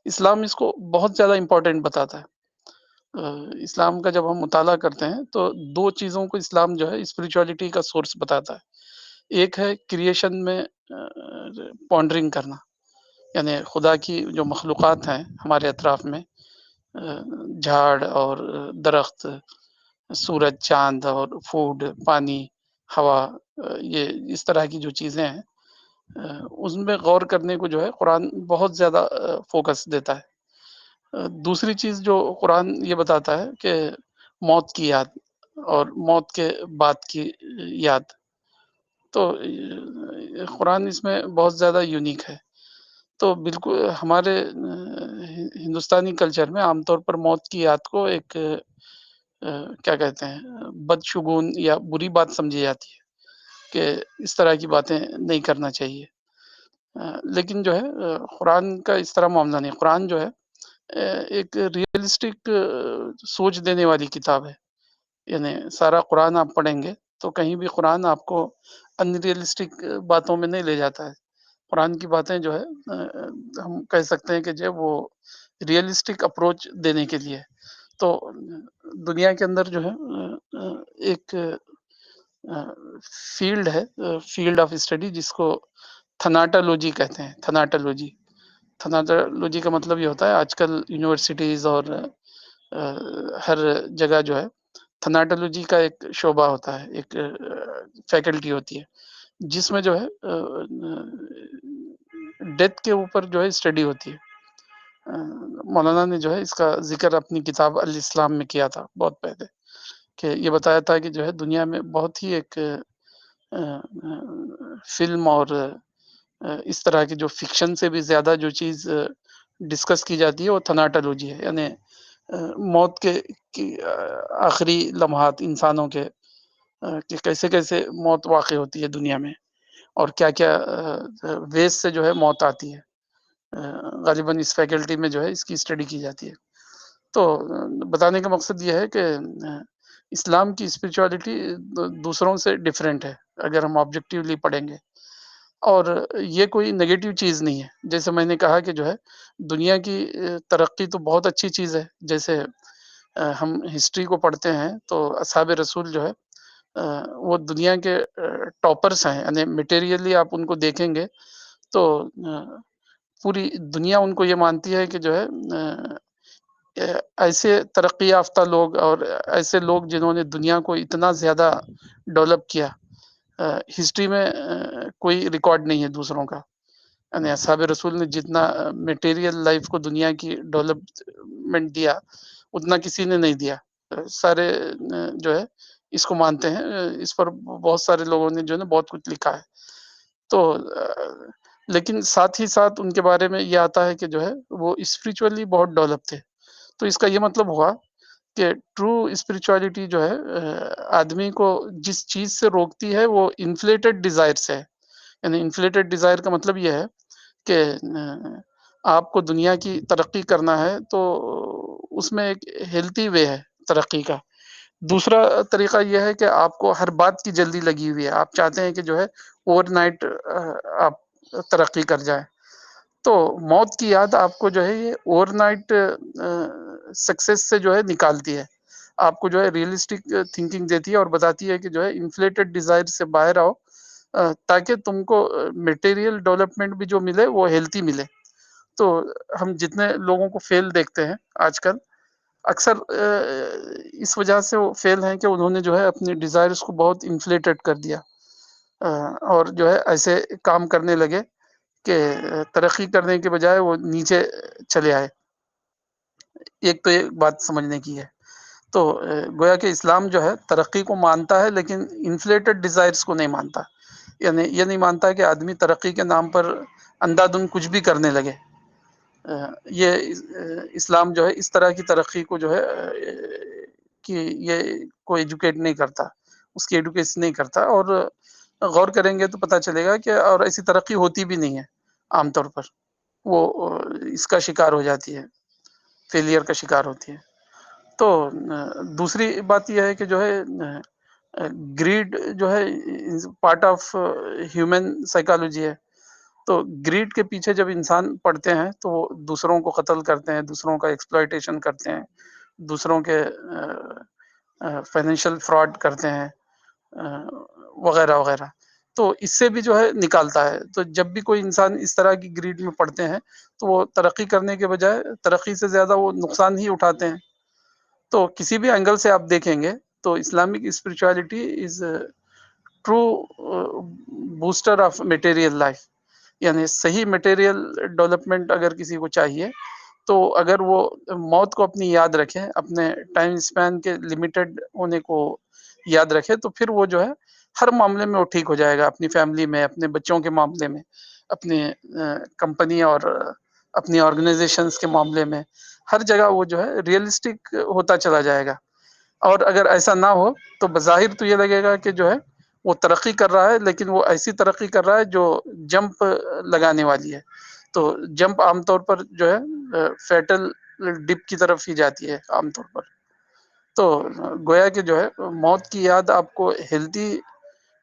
اسلام اس کو بہت زیادہ امپورٹنٹ بتاتا ہے. اسلام کا جب ہم مطالعہ کرتے ہیں تو دو چیزوں کو اسلام جو ہے اسپریچولیٹی کا سورس بتاتا ہے. ایک ہے کریشن میں پونڈرنگ کرنا یعنی خدا کی جو مخلوقات ہیں ہمارے اطراف میں جھاڑ اور درخت سورج چاند اور فوڈ پانی ہوا یہ اس طرح کی جو چیزیں ہیں اس میں غور کرنے کو جو ہے قرآن بہت زیادہ فوکس دیتا ہے. دوسری چیز جو قرآن یہ بتاتا ہے کہ موت کی یاد اور موت کے بعد کی یاد. تو قرآن اس میں بہت زیادہ یونیک ہے. تو بالکل ہمارے ہندوستانی کلچر میں عام طور پر موت کی یاد کو ایک کیا کہتے ہیں بدشگون یا بری بات سمجھی جاتی ہے کہ اس طرح کی باتیں نہیں کرنا چاہیے. لیکن جو ہے قرآن کا اس طرح معاملہ نہیں. قرآن جو ہے ایک ریئلسٹک سوچ دینے والی کتاب ہے. یعنی سارا قرآن آپ پڑھیں گے تو کہیں بھی قرآن آپ کو ان ریئلسٹک باتوں میں نہیں لے جاتا ہے. قرآن کی باتیں جو ہے ہم کہہ سکتے ہیں کہ جو وہ ریئلسٹک اپروچ دینے کے لیے. تو دنیا کے اندر جو ہے ایک فیلڈ ہے فیلڈ آف اسٹڈی جس کو تھناٹالوجی کہتے ہیں. تھناٹالوجی کا مطلب یہ ہوتا ہے آج کل یونیورسٹیز اور ہر جگہ جو ہے تھناٹالوجی کا ایک شعبہ ہوتا ہے ایک فیکلٹی ہوتی ہے جس میں جو ہے ڈیتھ کے اوپر جو ہے اسٹڈی ہوتی ہے. مولانا نے جو ہے اس کا ذکر اپنی کتاب الاسلام میں کیا تھا بہت پہلے کہ یہ بتایا تھا کہ جو ہے دنیا میں بہت ہی ایک فلم اور اس طرح کی جو فکشن سے بھی زیادہ جو چیز ڈسکس کی جاتی ہے وہ تھناٹالوجی ہے. یعنی موت کے آخری لمحات انسانوں کے کہ کیسے کیسے موت واقع ہوتی ہے دنیا میں اور کیا کیا ویز سے جو ہے موت آتی ہے. غالباً اس فیکلٹی میں جو ہے اس کی اسٹڈی کی جاتی ہے. تو بتانے کا مقصد یہ ہے کہ اسلام کی اسپریچولیٹی دوسروں سے ڈفرینٹ ہے اگر ہم آبجیکٹیولی پڑھیں گے، اور یہ کوئی نگیٹو چیز نہیں ہے۔ جیسے میں نے کہا کہ جو ہے دنیا کی ترقی تو بہت اچھی چیز ہے، جیسے ہم ہسٹری کو پڑھتے ہیں تو اصحاب رسول جو ہے وہ دنیا کے ٹاپرس ہیں، یعنی میٹیریلی آپ ان کو دیکھیں گے تو پوری دنیا ان کو یہ مانتی ہے کہ جو ہے ایسے ترقی یافتہ لوگ اور ایسے لوگ جنہوں نے دنیا کو اتنا زیادہ ڈیولپ کیا، ہسٹری میں کوئی ریکارڈ نہیں ہے دوسروں کا، یعنی اصحاب رسول نے جتنا میٹیریل لائف کو دنیا کی ڈیولپمنٹ دیا اتنا کسی نے نہیں دیا۔ سارے جو ہے اس کو مانتے ہیں، اس پر بہت سارے لوگوں نے جو ہے نا بہت کچھ لکھا ہے، تو لیکن ساتھ ہی ساتھ ان کے بارے میں یہ آتا ہے کہ جو ہے وہ اسپریچولی بہت ڈیولپ تھے۔ تو اس کا یہ مطلب ہوا کہ ٹرو اسپریچولیٹی جو ہے آدمی کو جس چیز سے روکتی ہے وہ انفلیٹڈ ڈیزائر سے ہے، یعنی انفلیٹڈ ڈیزائر کا مطلب یہ ہے کہ آپ کو دنیا کی ترقی کرنا ہے تو اس میں ایک ہیلتھی وے ہے ترقی کا۔ دوسرا طریقہ یہ ہے کہ آپ کو ہر بات کی جلدی لگی ہوئی ہے، آپ چاہتے ہیں کہ جو ہے اوور نائٹ آپ ترقی کر جائیں، تو موت کی یاد آپ کو جو ہے یہ اوور نائٹ سکسیس سے جو ہے نکالتی ہے، آپ کو جو ہے ریئلسٹک تھنکنگ دیتی ہے اور بتاتی ہے کہ جو ہے انفلیٹڈ ڈیزائر سے باہر آؤ تاکہ تم کو میٹیریل ڈیولپمنٹ بھی جو ملے وہ ہیلتھی ملے۔ تو ہم جتنے لوگوں کو فیل دیکھتے ہیں آج کل اکثر اس وجہ سے وہ فیل ہیں کہ انہوں نے جو ہے اپنی ڈیزائرز کو بہت انفلیٹڈ کر دیا، اور جو ہے ایسے کام کرنے لگے کہ ترقی کرنے کے بجائے وہ نیچے چلے آئے۔ ایک تو یہ بات سمجھنے کی ہے، تو گویا کہ اسلام جو ہے ترقی کو مانتا ہے لیکن انفلیٹڈ ڈیزائرز کو نہیں مانتا، یعنی یہ نہیں مانتا کہ آدمی ترقی کے نام پر اندھا دھند کچھ بھی کرنے لگے۔ یہ اسلام جو ہے اس طرح کی ترقی کو جو ہے کہ یہ کوئی ایجوکیٹ نہیں کرتا، اس کی ایڈوکیشن نہیں کرتا، اور غور کریں گے تو پتہ چلے گا کہ اور ایسی ترقی ہوتی بھی نہیں ہے، عام طور پر وہ اس کا شکار ہو جاتی ہے، فیلئر کا شکار ہوتی ہے۔ تو دوسری بات یہ ہے کہ جو ہے گریڈ جو ہے پارٹ آف ہیومن سائیکالوجی ہے، تو گریڈ کے پیچھے جب انسان پڑتے ہیں تو وہ دوسروں کو قتل کرتے ہیں، دوسروں کا ایکسپلائٹیشن کرتے ہیں، دوسروں کے فائنینشیل فراڈ کرتے ہیں وغیرہ وغیرہ، تو اس سے بھی جو ہے نکالتا ہے۔ تو جب بھی کوئی انسان اس طرح کی گریڈ میں پڑتے ہیں تو وہ ترقی کرنے کے بجائے ترقی سے زیادہ وہ نقصان ہی اٹھاتے ہیں۔ تو کسی بھی اینگل سے آپ دیکھیں گے تو Islamic spirituality is true booster of material life, یعنی صحیح میٹیریل ڈیولپمنٹ اگر کسی کو چاہیے تو اگر وہ موت کو اپنی یاد رکھے، اپنے ٹائم اسپین کے لمیٹڈ ہونے کو یاد رکھے، تو پھر وہ جو ہے ہر معاملے میں وہ ٹھیک ہو جائے گا، اپنی فیملی میں، اپنے بچوں کے معاملے میں، اپنی کمپنی اور اپنی آرگنائزیشنز کے معاملے میں، ہر جگہ وہ جو ہے ریئلسٹک ہوتا چلا جائے گا۔ اور اگر ایسا نہ ہو تو بظاہر تو یہ لگے گا کہ جو ہے وہ ترقی کر رہا ہے، لیکن وہ ایسی ترقی کر رہا ہے جو جمپ لگانے والی ہے، تو جمپ عام طور پر جو ہے فیٹل ڈپ کی طرف ہی جاتی ہے عام طور پر۔ تو گویا کہ جو ہے موت کی یاد آپ کو ہیلتھی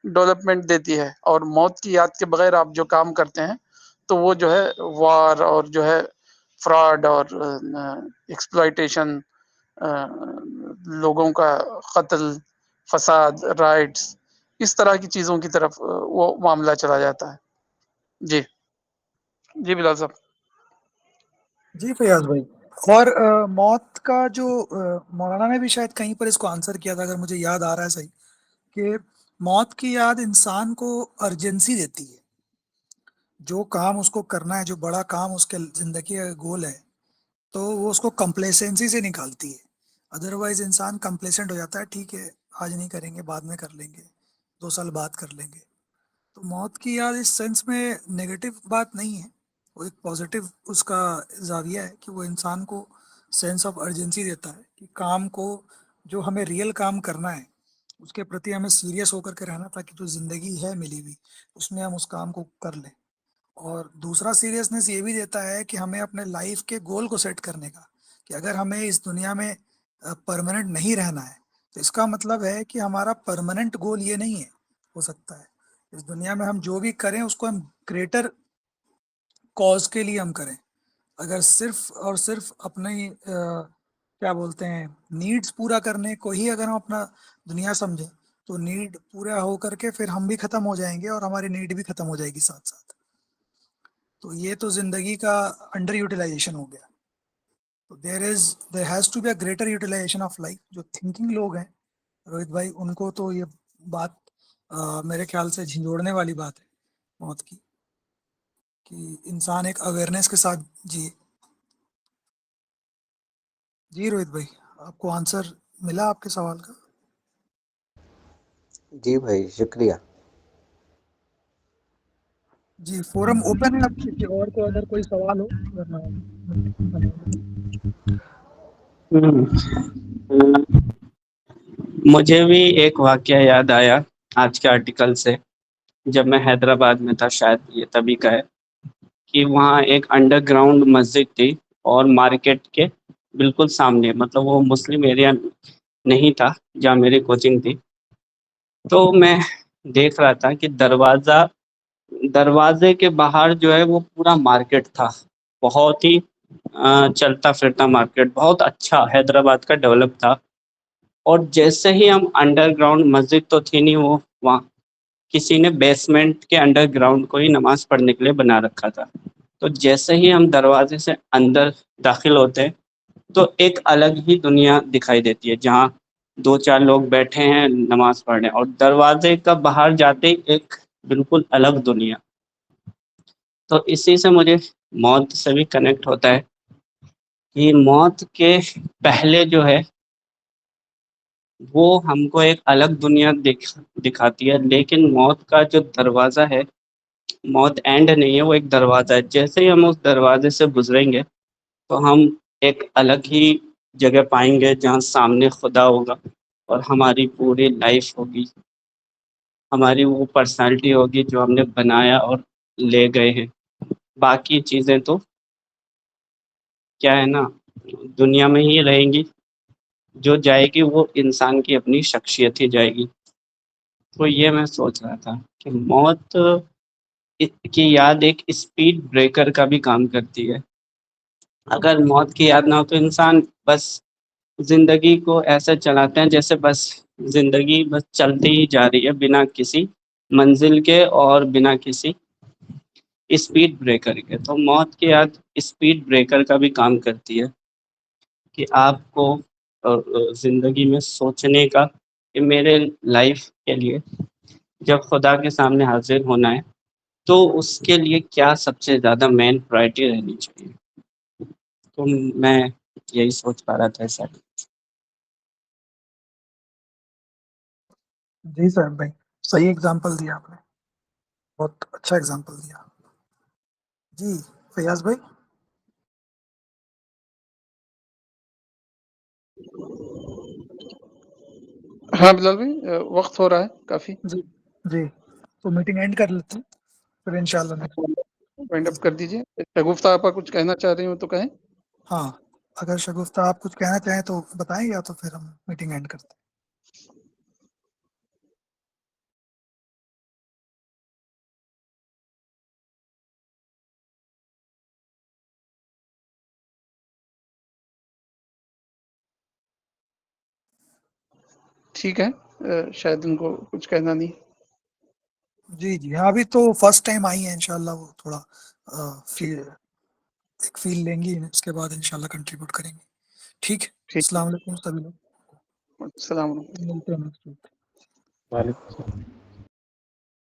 ڈیولپمنٹ دیتی ہے، اور موت کی یاد کے بغیر آپ جو کام کرتے ہیں تو وہ جو ہے وار اور جو ہے فراڈ اور ایکسپلائٹیشن، لوگوں کا قتل، فساد، رائٹس، اس طرح کی چیزوں کی طرف وہ معاملہ چلا جاتا ہے۔ جی جی بلال صاحب۔ جی فیاض بھائی، اور موت کا جو مولانا نے بھی شاید کہیں پر اس کو آنسر کیا تھا، اگر مجھے یاد آ رہا ہے صحیح، کہ موت کی یاد انسان کو ارجنسی دیتی ہے، جو کام اس کو کرنا ہے، جو بڑا کام اس کے زندگی کا گول ہے، تو وہ اس کو کمپلیسنسی سے نکالتی ہے۔ ادروائز انسان کمپلیسنٹ ہو جاتا ہے، ٹھیک ہے آج نہیں کریں گے، بعد میں کر لیں گے، 2 سال بعد کر لیں گے۔ تو موت کی یاد اس سینس میں نگیٹو بات نہیں ہے، وہ ایک پازیٹیو اس کا زاویہ ہے کہ وہ انسان کو سینس آف ارجنسی دیتا ہے کہ کام کو، جو ہمیں ریئل کام کرنا ہے اس کے پرتی ہمیں سیریس ہو کر کے رہنا، تاکہ جو زندگی ہے ملی ہوئی اس میں ہم اس کام کو کر لیں۔ اور دوسرا سیریسنس یہ بھی دیتا ہے کہ ہمیں اپنے لائف کے گول کو سیٹ کرنے کا، کہ اگر ہمیں اس دنیا میں پرماننٹ نہیں رہنا ہے تو اس کا مطلب ہے کہ ہمارا پرماننٹ گول یہ نہیں ہے ہو سکتا ہے اس دنیا میں ہم جو بھی کریں اس کو ہم گریٹر کاز کے لیے ہم کریں. اگر صرف اور صرف اپنے کیا بولتے ہیں نیڈز پورا کرنے کو ہی اگر ہم اپنا دنیا سمجھیں تو نیڈ پورا ہو کر کے پھر ہم بھی ختم ہو جائیں گے اور ہماری نیڈ بھی ختم ہو جائے گی ساتھ ساتھ. تو یہ تو زندگی کا انڈر یوٹیلائزیشن ہو گیا. تو there has to be a greater utilisation of life. جو تھنکنگ لوگ ہیں روہت بھائی ان کو تو یہ بات میرے خیال سے جھنجھوڑنے والی بات ہے موت کی کہ انسان ایک اویئرنیس کے ساتھ جیے. جی روہت بھائی آپ کو آنسر ملا آپ کے سوال کا؟ جی بھائی شکریہ. جی فورم اوپن ہے. اب کسی اور کو اگر کوئی سوال ہو ورنہ مجھے بھی ایک واقعہ یاد آیا آج کے آرٹیکل سے. جب میں حیدرآباد میں تھا شاید یہ تبھی کا ہے کہ وہاں ایک انڈر گراؤنڈ مسجد تھی اور مارکیٹ کے بالکل سامنے، مطلب وہ مسلم ایریا نہیں تھا جہاں میری کوچنگ تھی. تو میں دیکھ رہا تھا کہ دروازے کے باہر جو ہے وہ پورا مارکیٹ تھا، بہت ہی چلتا پھرتا مارکیٹ، بہت اچھا حیدرآباد کا ڈیولپ تھا. اور جیسے ہی ہم انڈر گراؤنڈ، مسجد تو تھی نہیں وہ وہاں، کسی نے بیسمنٹ کے انڈر گراؤنڈ کو ہی نماز پڑھنے کے لیے بنا رکھا تھا. تو جیسے ہی ہم دروازے سے اندر داخل ہوتے تو ایک الگ ہی دنیا دکھائی دیتی ہے جہاں دو چار لوگ بیٹھے ہیں نماز پڑھنے، اور دروازے کا باہر جاتے ہی ایک بالکل الگ دنیا. تو اسی سے مجھے موت سے بھی کنیکٹ ہوتا ہے کہ موت کے پہلے جو ہے وہ ہم کو ایک الگ دنیا دکھاتی ہے، لیکن موت کا جو دروازہ ہے، موت اینڈ نہیں ہے، وہ ایک دروازہ ہے. جیسے ہی ہم اس دروازے سے گزریں گے تو ہم ایک الگ ہی جگہ پائیں گے جہاں سامنے خدا ہوگا اور ہماری پوری لائف ہوگی، ہماری وہ پرسنالٹی ہوگی جو ہم نے بنایا اور لے گئے ہیں. باقی چیزیں تو کیا ہے نا، دنیا میں ہی رہیں گی، جو جائے گی وہ انسان کی اپنی شخصیت ہی جائے گی. تو یہ میں سوچ رہا تھا کہ موت کی یاد ایک اسپیڈ بریکر کا بھی کام کرتی ہے. اگر موت کی یاد نہ ہو تو انسان بس زندگی کو ایسے چلاتے ہیں جیسے بس زندگی بس چلتی ہی جا رہی ہے بنا کسی منزل کے اور بنا کسی اسپیڈ بریکر کے. تو موت کی یاد اسپیڈ بریکر کا بھی کام کرتی ہے کہ آپ کو زندگی میں سوچنے کا کہ میرے لائف کے لیے جب خدا کے سامنے حاضر ہونا ہے تو اس کے لیے کیا سب سے زیادہ مین پرائرٹی رہنی چاہیے. تو میں یہی سوچ پا رہا تھا ایسا. جی صاحب بھائی صحیح اگزامپل دیا آپ نے، بہت اچھا اگزامپل دیا. جی فیاض بھائی. ہاں بلال بھائی وقت ہو رہا ہے کافی. جی جی تو میٹنگ اینڈ کر لیتے ہیں پھر انشاءاللہ. وائنڈ اپ کر دیجیے. شگفتہ آپ کچھ کہنا چاہ رہی ہوں تو کہیں. ہاں اگر شگفتہ آپ کچھ کہنا چاہیں تو بتائیں، یا تو پھر ہم میٹنگ اینڈ کرتے ہیں. ٹھیک ہے، شاید ان کو کچھ کہنا نہیں. جی جی ہاں ابھی تو فرسٹ ٹائم آئی ہیں، انشاءاللہ وہ تھوڑا ایک فیل لیں گی، اس کے بعد انشاءاللہ کنٹریبیوٹ کریں گے. ٹھیک ہے، ٹھیک. السلام علیکم سبھی لوگ، السلام علیکم. ملتے ہیں نیکسٹ ویک. وعلیکم السلام.